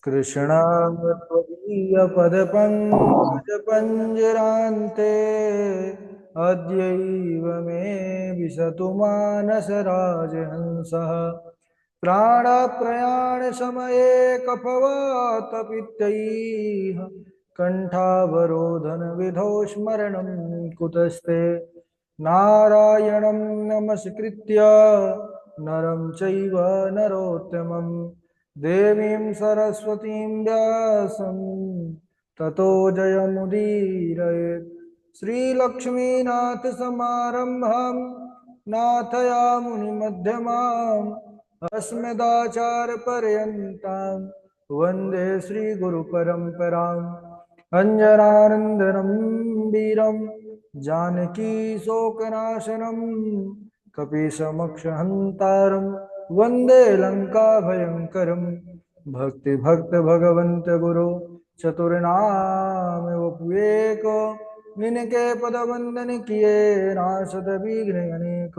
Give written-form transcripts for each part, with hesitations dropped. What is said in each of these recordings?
कृष्ण त्वदीय पदपङ्कजपञ्जरान्ते अद्यैव मे विशतु मानसराजहंसः प्राणप्रयाणसमये कफवातपित्तैः कण्ठावरोधनविधौ स्मरणं कुतस्ते नारायणं नमस्कृत्य नरं चैव नरोत्तमं देवीं सरस्वतीं व्यासं ततो जयमुदीरयेत्। श्रीलक्ष्मीनाथसमारम्भां नाथयामुनिमध्यमाम् अस्मदाचार्यपर्यन्तां वन्दे श्रीगुरुपरम्पराम्। अञ्जनानन्दनं वीरं जानकी शोकनाशनं कपीशमक्षहन्तारं वन्दे लङ्काभयङ्करं। भक्तिभक्त भगवन्त गुरु चतुर्नाम उपवेक निनके पदवंदन किए नासद विघ्न अनेक।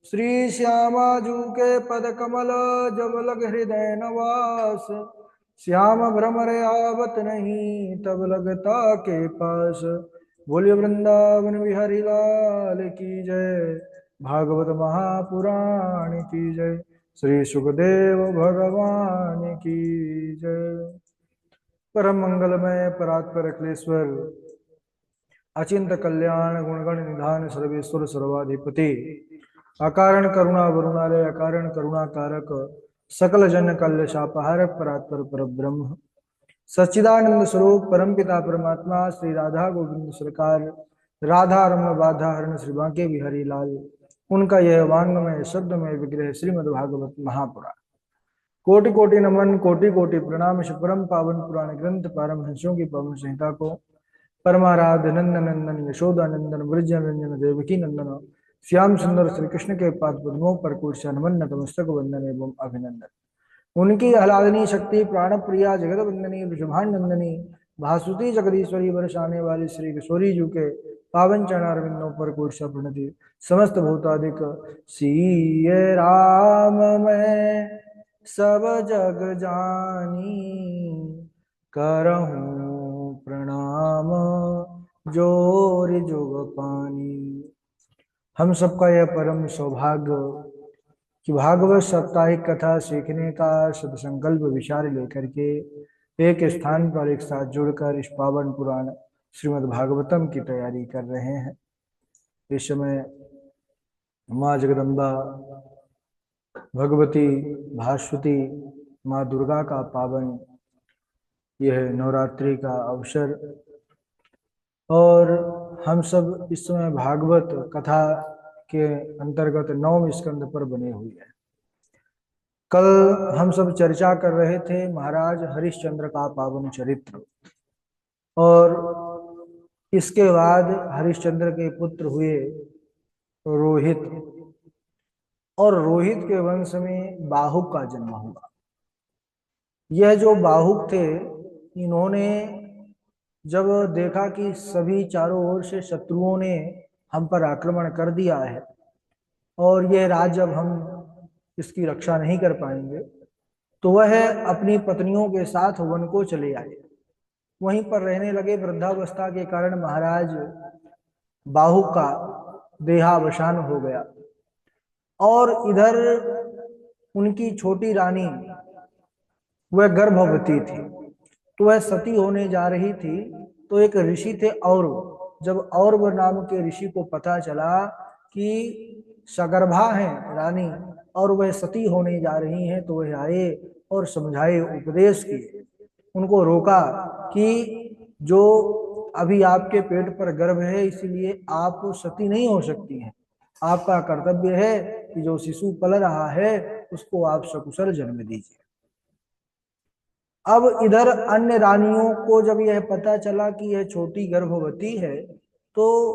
श्री श्यामाजू के पद कमल जब लग हृदय नवास श्याम भ्रमर आवत नहीं तब लगता के पास। बोलिए वृंदावन बिहारी लाल की जय। भागवत महापुराण की जय। श्री सुखदेव भगवान की जय। परम मंगलमय परात्पर अखिलेश्वर अचिंत कल्याण गुणगण निधान सर्वेश्वर सर्वाधिपति अकारण करुणा वरुणालय अकारण करुणा कारक सकल जन कल्य शापहार परात्पर पर ब्रह्म सच्चिदानंद स्वरूप परमपिता परमात्मा श्री राधा गोविंद सरकार राधा रमण बाधा हरण श्री बांके बिहारी लाल उनका यह वांगमय शब्दमय विग्रह श्रीमद्भागवत महापुराण। कोटि कोटि नमन कोटि कोटि प्रणाम। परम पावन पुराण ग्रंथ पारमहंसों की पवन संहिता को परमाराध्य नंदन नंदन यशोदा नंदन ब्रज रंजन देवकी नंदन श्याम सुंदर श्री कृष्ण के पाद पद्मों पर कोटि नमन नतमस्तक वंदन एवं अभिनंदन। उनकी आह्लादनी शक्ति प्राण प्रिया जगत वंदनी वृषभान नंदनी भासुती जगदीश्वरी बरसाने वाली श्री किशोरी जू के पावन चरणारविंदों पर कोटि प्रणति। समस्त भूतादिक सीय राम मैं सब जग जानी करहूं प्रणाम जोर जुग पानी। हम सबका यह परम सौभाग्य कि भागवत साप्ताहिक कथा सीखने का सदसंकल्प विचार लेकर के एक स्थान पर एक साथ जुड़कर इस पावन पुराण श्रीमद् भागवतम की तैयारी कर रहे हैं। इस समय माँ जगदम्बा भगवती भास्वती माँ दुर्गा का पावन यह नवरात्रि का अवसर और हम सब इस समय भागवत कथा के अंतर्गत 9वें स्कंद पर बने हुए हैं। कल हम सब चर्चा कर रहे थे महाराज हरिश्चंद्र का पावन चरित्र और इसके बाद हरिश्चंद्र के पुत्र हुए रोहित और रोहित के वंश में बाहुक का जन्म हुआ। यह जो बाहुक थे इन्होंने जब देखा कि सभी चारों ओर से शत्रुओं ने हम पर आक्रमण कर दिया है और यह राज्य अब हम इसकी रक्षा नहीं कर पाएंगे तो वह अपनी पत्नियों के साथ वन को चले आए। वहीं पर रहने लगे। वृद्धावस्था के कारण महाराज बाहुक का देहावसान हो गया और इधर उनकी छोटी रानी वह गर्भवती थी तो वह सती होने जा रही थी। तो एक ऋषि थे और जब औरव नाम के ऋषि को पता चला कि सगर्भा है रानी और वह सती होने जा रही हैं तो वह आए और समझाए उपदेश किए। उनको रोका कि जो अभी आपके पेट पर गर्भ है इसलिए आप सती नहीं हो सकती हैं। आपका कर्तव्य है कि जो शिशु पल रहा है उसको आप सकुशल जन्म दीजिए। अब इधर अन्य रानियों को जब यह पता चला कि यह छोटी गर्भवती है तो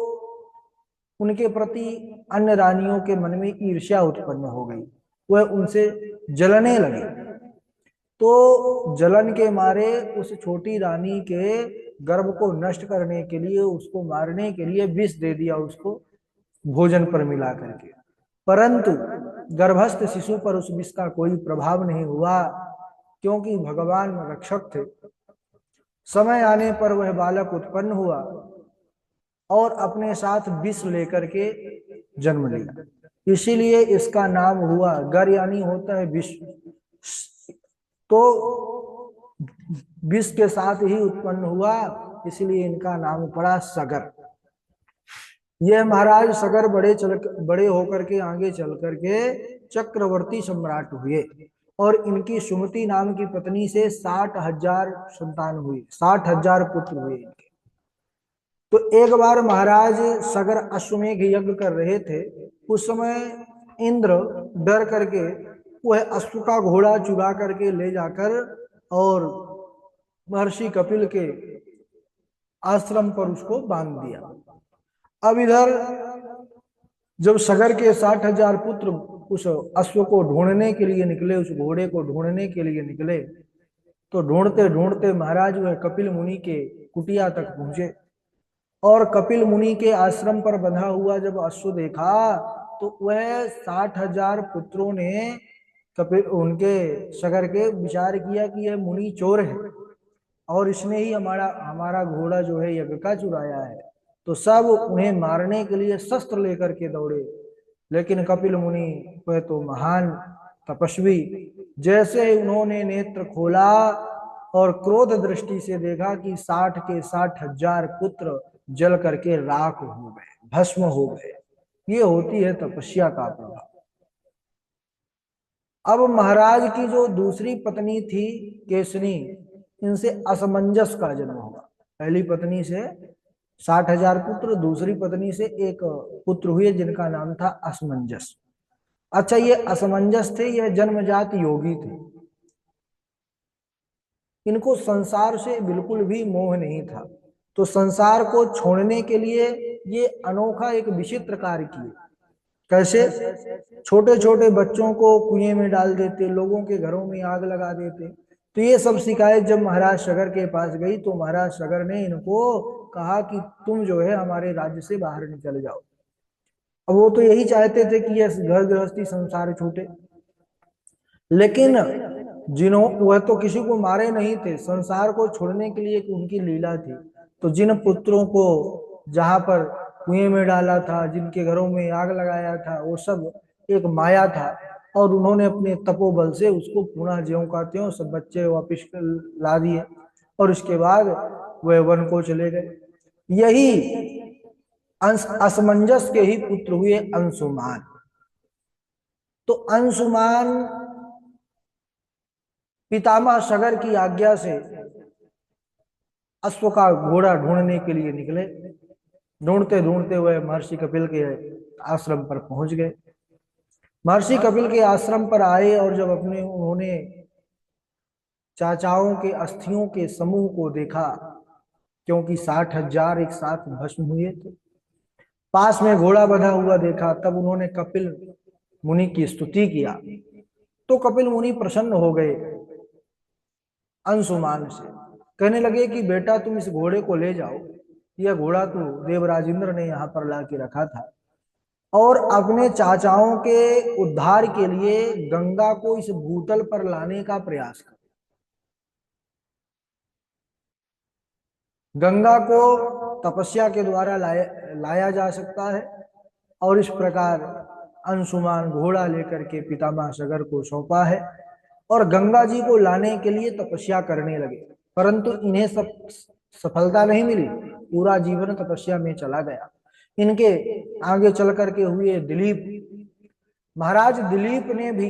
उनके प्रति अन्य रानियों के मन में ईर्ष्या उत्पन्न हो गई। वह उनसे जलने लगी तो जलन के मारे उस छोटी रानी के गर्भ को नष्ट करने के लिए उसको मारने के लिए विष दे दिया उसको भोजन पर मिला करके। परंतु गर्भस्थ शिशु पर उस विष का कोई प्रभाव नहीं हुआ क्योंकि भगवान रक्षक थे। समय आने पर वह बालक उत्पन्न हुआ और अपने साथ विष लेकर के जन्म लिया, इसीलिए इसका नाम हुआ गर, यानी होता है विष। तो विष के साथ ही उत्पन्न हुआ, इसलिए इनका नाम पड़ा सगर। यह महाराज सगर बड़े होकर के आगे चल करके चक्रवर्ती सम्राट हुए और इनकी सुमति नाम की पत्नी से 60,000 संतान हुई, 60,000 पुत्र हुए इनके। तो एक बार महाराज सगर अश्वमेघ यज्ञ कर रहे थे, उस समय इंद्र डर करके वह अश्व का घोड़ा चुरा करके ले जाकर और महर्षि कपिल के आश्रम पर उसको बांध दिया। अब इधर जब सगर के 60,000 पुत्र उस अश्व को ढूंढने के लिए निकले, उस घोड़े को ढूंढने के लिए निकले, तो ढूंढते ढूंढते महाराज वह कपिल मुनि के कुटिया तक पहुंचे और कपिल मुनि के आश्रम पर बंधा हुआ जब अश्व देखा तो वह 60,000 पुत्रों ने कपिल उनके सगर के विचार किया कि यह मुनि चोर है और इसने ही हमारा घोड़ा जो है यज्ञ का चुराया है। तो सब उन्हें मारने के लिए शस्त्र लेकर के दौड़े, लेकिन कपिल मुनि वह तो महान तपस्वी, जैसे उन्होंने नेत्र खोला और क्रोध दृष्टि से देखा कि 60 के 60,000 पुत्र जल करके राख हो गए, भस्म हो गए। ये होती है तपस्या का प्रभाव। अब महाराज की जो दूसरी पत्नी थी केसनी, इनसे असमंजस का जन्म हुआ। पहली पत्नी से 60,000 पुत्र, दूसरी पत्नी से एक पुत्र हुए जिनका नाम था असमंजस। अच्छा, ये असमंजस थे, यह जन्मजात योगी थे, इनको संसार से बिल्कुल भी मोह नहीं था। तो संसार को छोड़ने के लिए ये अनोखा एक विचित्र कार्य किए। कैसे? छोटे छोटे बच्चों को कुएं में डाल देते, लोगों के घरों में आग लगा देते। तो ये सब शिकायत जब महाराज सगर के पास गई तो महाराज सगर ने इनको कहा कि तुम जो है हमारे राज्य से बाहर निकल जाओ। अब वो तो यही चाहते थे कि यह घर गृहस्थी संसार छूटे, लेकिन वह तो किसी को मारे नहीं थे, संसार को छोड़ने के लिए उनकी लीला थी। तो जिन पुत्रों को जहां पर कुएं में डाला था, जिनके घरों में आग लगाया था, वो सब एक माया था और उन्होंने अपने तपोबल से उसको पुनः ज्यों का त्यों सब बच्चे वापिस ला दिए और उसके बाद वह वन को चले गए। यही असमंजस के ही पुत्र हुए अंशुमान। तो अंशुमान पितामह सगर की आज्ञा से अश्व का घोड़ा ढूंढने के लिए निकले। ढूंढते ढूंढते वह महर्षि कपिल के आश्रम पर पहुंच गए। महर्षि कपिल के आश्रम पर आए और जब उन्होंने चाचाओं के अस्थियों के समूह को देखा, क्योंकि 60,000 एक साथ भस्म हुए थे, पास में घोड़ा बंधा हुआ देखा, तब उन्होंने कपिल मुनि की स्तुति किया। तो कपिल मुनि प्रसन्न हो गए अंशुमान से, कहने लगे कि बेटा तुम इस घोड़े को ले जाओ, यह घोड़ा तो देवराज इंद्र ने यहाँ पर ला के रखा था, और अपने चाचाओं के उद्धार के लिए गंगा को इस भूतल पर लाने का प्रयास कर। गंगा को तपस्या के द्वारा लाया जा सकता है और इस प्रकार अंशुमान घोड़ा लेकर के पितामह सगर को सौंपा है और गंगा जी को लाने के लिए तपस्या करने लगे, परंतु इन्हें सब सफलता नहीं मिली। पूरा जीवन तपस्या में चला गया। इनके आगे चल करके हुए दिलीप महाराज। दिलीप ने भी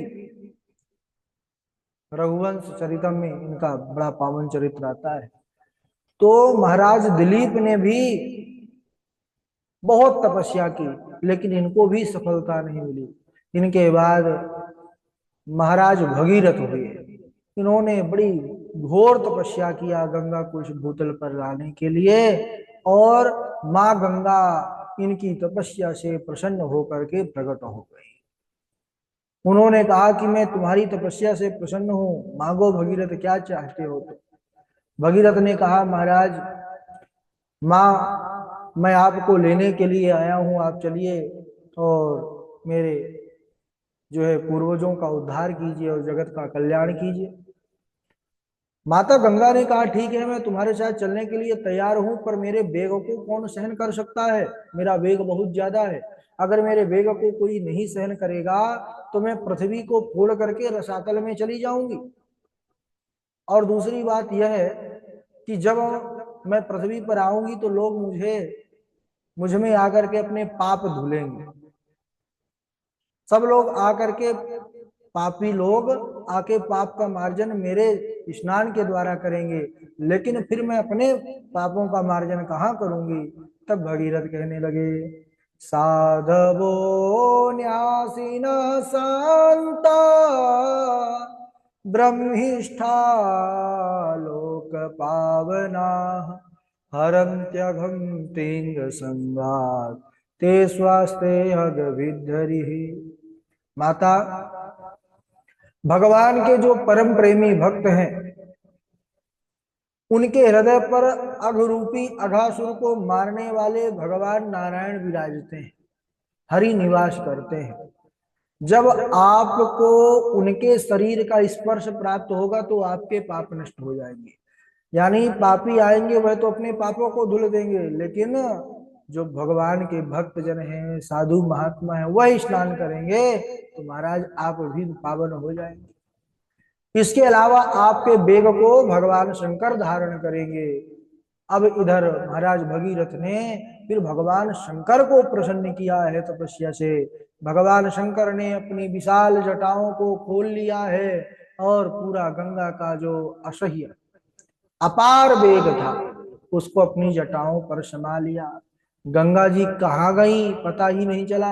रघुवंश चरितम में इनका बड़ा पावन चरित्र आता है। तो महाराज दिलीप ने भी बहुत तपस्या की, लेकिन इनको भी सफलता नहीं मिली। इनके बाद महाराज भगीरथ हुए। इन्होंने बड़ी घोर तपस्या किया गंगा को इस भूतल पर लाने के लिए, और माँ गंगा इनकी तपस्या से प्रसन्न होकर के प्रकट हो गई। उन्होंने कहा कि मैं तुम्हारी तपस्या से प्रसन्न हूं, मांगो भगीरथ क्या चाहते हो। तो भगीरथ ने कहा महाराज, माँ मैं आपको लेने के लिए आया हूं, आप चलिए और मेरे जो है पूर्वजों का उद्धार कीजिए और जगत का कल्याण कीजिए। माता गंगा ने कहा, ठीक है, मैं तुम्हारे साथ चलने के लिए तैयार हूं, पर मेरे वेग को कौन सहन कर सकता है? मेरा वेग बहुत ज्यादा है। अगर मेरे वेग को कोई नहीं सहन करेगा तो मैं पृथ्वी को फोड़ करके रसातल में चली जाऊंगी। और दूसरी बात यह है कि जब मैं पृथ्वी पर आऊंगी तो लोग मुझ में आकर के अपने पाप धुलेंगे। सब लोग आकर के, पापी लोग आके पाप का मार्जन मेरे स्नान के द्वारा करेंगे, लेकिन फिर मैं अपने पापों का मार्जन कहाँ करूंगी? तब भगीरथ कहने लगे, साधवो न्यासिन शांता ब्रह्मिष्ठा लोक पावना हरन्त्यघं तिंग संगात ते स्वास्ते हग विद्धरि। माता, भगवान के जो परम प्रेमी भक्त हैं, उनके हृदय पर अघरूपी अघासुर को मारने वाले भगवान नारायण विराजते हैं, हरि निवास करते हैं। जब आपको उनके शरीर का स्पर्श प्राप्त होगा तो आपके पाप नष्ट हो जाएंगे। यानी पापी आएंगे वह तो अपने पापों को धुल देंगे, लेकिन जो भगवान के भक्त जन हैं, साधु महात्मा हैं, वह स्नान करेंगे तो महाराज आप भी पावन हो जाएंगे। इसके अलावा आपके वेग को भगवान शंकर धारण करेंगे। अब इधर महाराज भगीरथ ने फिर भगवान शंकर को प्रसन्न किया है तपस्या से। भगवान शंकर ने अपनी विशाल जटाओं को खोल लिया है और पूरा गंगा का जो असह्य अपार वेग था उसको अपनी जटाओं पर समा लिया। गंगा जी कहाँ गई पता ही नहीं चला,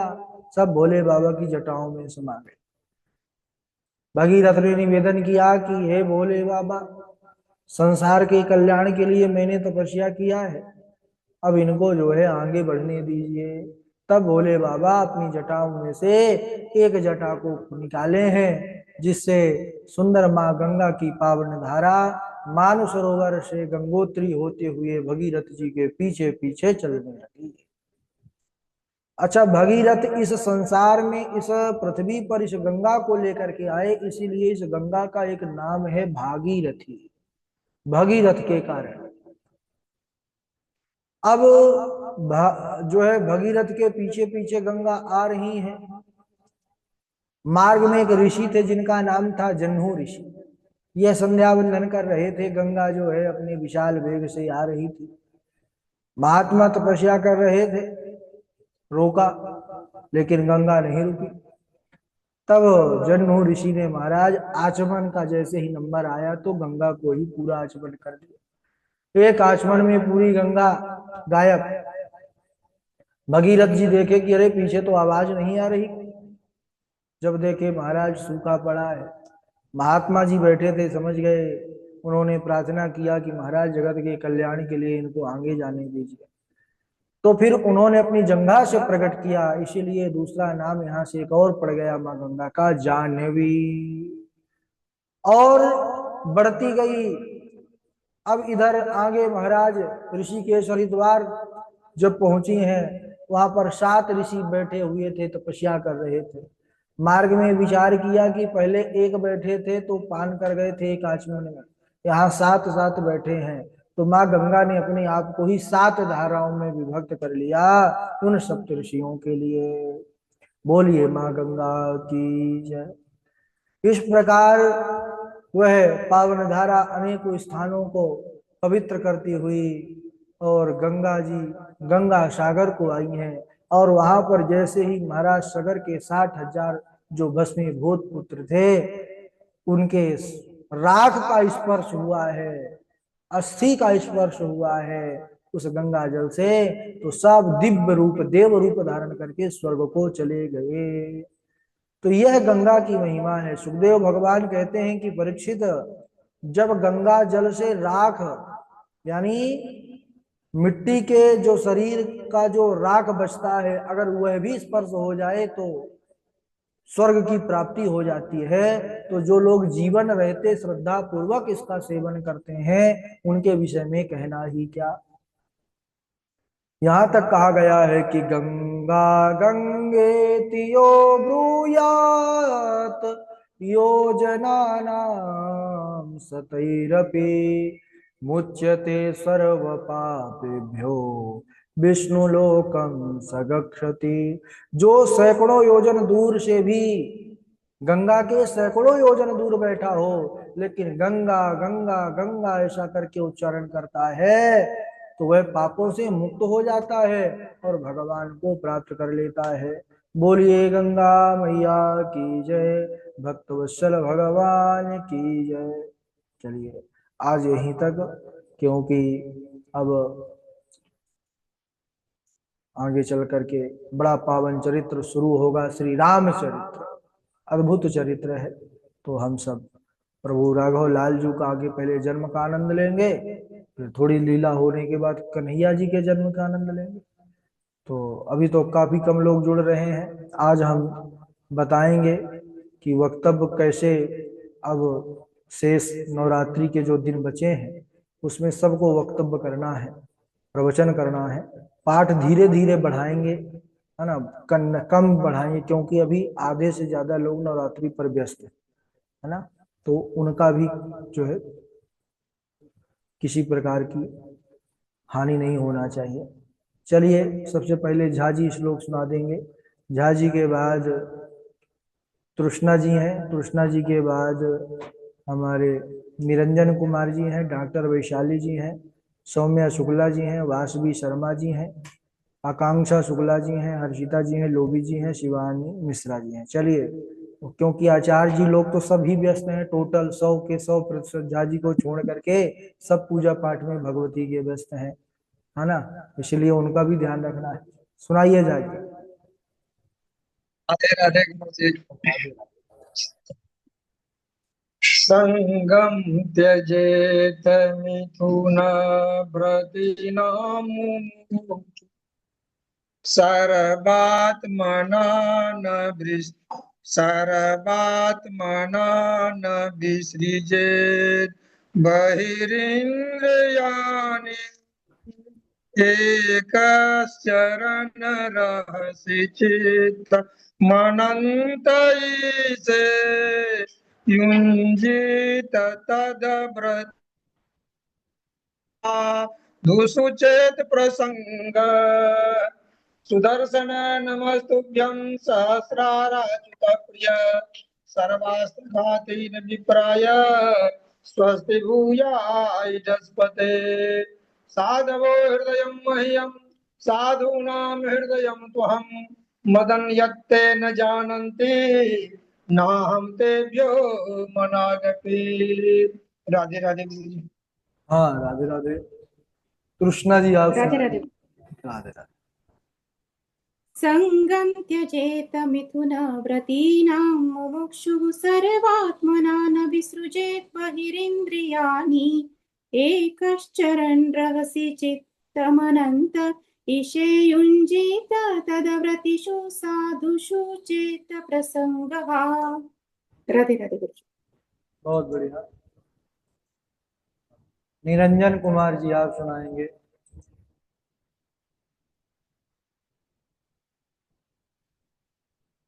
सब भोले बाबा की जटाओं में समा गए। भगीरथ ने निवेदन किया कि हे भोले बाबा, संसार के कल्याण के लिए मैंने तपस्या किया है, अब इनको जो है आगे बढ़ने दीजिए। तब भोले बाबा अपनी जटाओं में से एक जटा को निकाले हैं, जिससे सुंदर माँ गंगा की पावन धारा मानसरोवर से गंगोत्री होते हुए भगीरथ जी के पीछे पीछे चलने लगी। अच्छा, भगीरथ इस संसार में, इस पृथ्वी पर इस गंगा को लेकर के आए, इसीलिए इस गंगा का एक नाम है भागीरथी, भगीरथ के कारण। अब जो है भगीरथ के पीछे पीछे गंगा आ रही है। मार्ग में एक ऋषि थे जिनका नाम था जन्हू ऋषि। यह संध्या वंदन कर रहे थे। गंगा जो है अपने विशाल वेग से आ रही थी। महात्मा तपस्या कर रहे थे, रोका, लेकिन गंगा नहीं रुकी। तब जन्हू ऋषि ने महाराज आचमन का जैसे ही नंबर आया तो गंगा को ही पूरा आचमन कर दिया। एक आचमन में पूरी गंगा गायब। भगीरथ जी देखे कि अरे पीछे तो आवाज नहीं आ रही। जब देखे महाराज सूखा पड़ा है। महात्मा जी बैठे थे, समझ गए। उन्होंने प्रार्थना किया कि महाराज जगत के कल्याण के लिए इनको आगे जाने दीजिए। तो फिर उन्होंने अपनी जंघा से प्रकट किया, इसीलिए दूसरा नाम यहाँ से एक और पड़ गया माँ गंगा का, जाह्नवी। और बढ़ती गई। अब इधर आगे महाराज ऋषिकेश हरिद्वार जब पहुंची हैं, वहां पर 7 ऋषि बैठे हुए थे, तपस्या कर रहे थे। मार्ग में विचार किया कि पहले एक बैठे थे तो पान कर गए थे एक आचमन में, यहाँ 7 7 बैठे हैं। तो माँ गंगा ने अपने आप को ही 7 धाराओं में विभक्त कर लिया उन सप्त ऋषियों के लिए। बोलिए माँ गंगा की जय। इस प्रकार वह पावन धारा अनेकों स्थानों को पवित्र करती हुई और गंगा जी गंगा सागर को आई हैं। और वहां पर जैसे ही महाराज सगर के 60,000 जो भस्मीभूत पुत्र थे, उनके राख का स्पर्श हुआ है, अस्थि का स्पर्श हुआ है उस गंगा जल से, तो सब दिव्य रूप, देव रूप धारण करके स्वर्ग को चले गए। तो यह गंगा की महिमा है। सुखदेव भगवान कहते हैं कि परीक्षित, जब गंगा जल से राख, यानी मिट्टी के जो शरीर का जो राख बचता है, अगर वह भी स्पर्श हो जाए तो स्वर्ग की प्राप्ति हो जाती है। तो जो लोग जीवन रहते श्रद्धा पूर्वक इसका सेवन करते हैं, उनके विषय में कहना ही क्या। यहां तक कहा गया है कि गंगा गंगेति यो ब्रूयात योजनानां शतैरपि मुच्यते सर्वपापेभ्यो विष्णुलोकं सगच्छति। जो सैकड़ों योजन दूर से भी, गंगा के सैकड़ों योजन दूर बैठा हो, लेकिन गंगा गंगा गंगा ऐसा करके उच्चारण करता है, तो वह पापों से मुक्त हो जाता है और भगवान को प्राप्त कर लेता है। बोलिए गंगा मैया की जय, भक्तवत्सल भगवान की जय। चलिए आज यहीं तक, क्योंकि अब आगे चल करके बड़ा पावन चरित्र शुरू होगा, श्री राम चरित्र, अद्भुत चरित्र है। तो हम सब प्रभु राघव लाल जी का आगे पहले जन्म का आनंद लेंगे, फिर थोड़ी लीला होने के बाद कन्हैया जी के जन्म का आनंद लेंगे। तो अभी तो काफी कम लोग जुड़ रहे हैं। आज हम बताएंगे कि वक्तव्य कैसे, अब शेष नवरात्रि के जो दिन बचे हैं उसमें सबको वक्तव्य करना है, प्रवचन करना है। पाठ धीरे धीरे बढ़ाएंगे, है ना, कम बढ़ाएंगे, क्योंकि अभी आधे से ज्यादा लोग नवरात्रि पर व्यस्त है ना, तो उनका भी जो है किसी प्रकार की हानि नहीं होना चाहिए। चलिए सबसे पहले झा जी श्लोक सुना देंगे, झा जी के बाद तृष्णा जी हैं, तृष्णा जी के बाद हमारे निरंजन कुमार जी हैं, डॉक्टर वैशाली जी हैं, सौम्या शुक्ला जी हैं, वासवी शर्मा जी हैं, आकांक्षा शुक्ला जी हैं, हर्षिता जी हैं, लोभी जी हैं, शिवानी मिश्रा जी हैं। चलिए, क्योंकि आचार्य जी लोग तो सभी व्यस्त हैं, टोटल 100% झा जी को छोड़ करके सब पूजा पाठ में भगवती के व्यस्त हैं, है ना, इसलिए उनका भी ध्यान रखना है। सुनाइए झा जी। राधे राधे गुरु जी। राधे राधे। संगम त्यजेत मिथुन व्रतीनाम सर्वात्मना न सर्वात्मना न विसृजेत बहिरिन्द्रियाणि एकश्चरण रहसि चित्त मनन्तैषे युञ्जीत तद्व्रता दुषुचेत प्रसंग सुदर्शन नमस्तुभ्यं सहस्राराच्युत प्रिय सर्वास्त्रघातेन विप्राय स्वस्ति भूयायजस्पते साधवो हृदय मह्यं साधूनां हृदय त्वहं मदन्यत्ते न जानन्ति नाहं तेभ्यो मनागपि। राधे राधे गुरु जी। हाँ राधे राधे। कृष्णा जी आप राधे सुनाइए। राधे। राधे राधे। संगम त्यजेत मिथुन व्रतीनां मुमुक्षुः सर्वात्मना न विसृजेत् बहिरिन्द्रियाणि एकश्चरन् रहसि चित्तमनन्त ईशे युञ्जीत तदव्रतिषु साधुषु चेत प्रसंगः। राधे राधे गुरु। बहुत बढ़िया। निरंजन कुमार जी आप सुनाएंगे।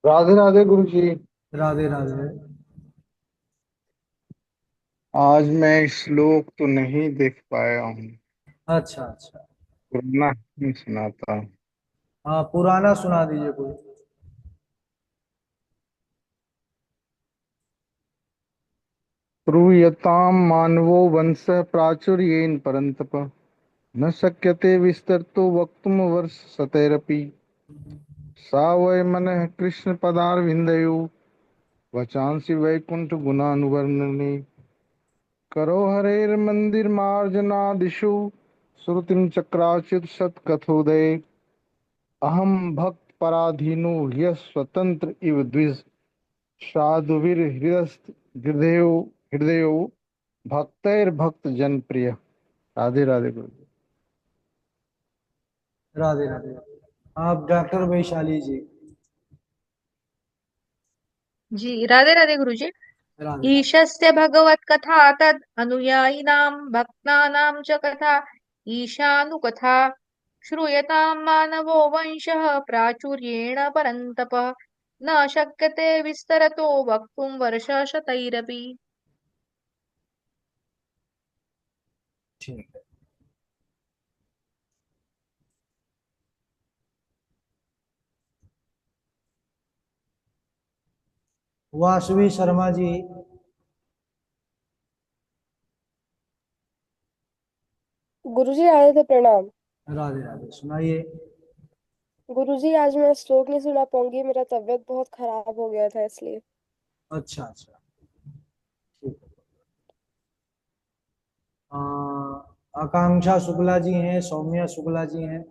राधे राधे गुरु जी। राधे राधे। आज मैं श्लोक तो नहीं देख पाया हूँ, अच्छा अच्छा। पुराना ही सुनाता हूँ। हाँ पुराना सुना दीजिए कोई। श्रूयतां मानवो वंश प्राचुर्येण परन्तप न शक्यते विस्तरतो वक्तुम वर्ष शतैरपि सा वै मनः कृष्ण पदारविन्दयो वचांसि वैकुंठ गुणानुवर्णने करो हरेर्मंदिर मार्जनादिषु श्रुतिं चक्राच्युत सत्कथोदय अहम भक्त पराधीनो ह्यः स्वतंत्र इव द्विज साधुभिर्हृदयो हृदयो भक्तैर्भक्त जन प्रिय। राधे राधे गुरु जी। राधे राधे। आप डॉक्टर वैशाली जी। जी राधे राधे गुरुजी। राधे राधे। ईशस्य भगवत्कथा तद् अनुयायिनां भक्तानां च कथा ईशानुकथा श्रूयतां मानवो वंशः प्राचुर्येण परन्तप न शक्यते विस्तरतो वक्तुं वर्षशतैरपि। ठीक है। वासवी शर्मा जी, गुरुजी आए थे, प्रणाम। राधे राधे, सुनाइए। गुरुजी आज मैं श्लोक नहीं सुना पाऊंगी, मेरा तबीयत बहुत खराब हो गया था इसलिए। अच्छा अच्छा, ठीक है। आकांक्षा शुक्ला जी हैं, सौम्या शुक्ला जी हैं।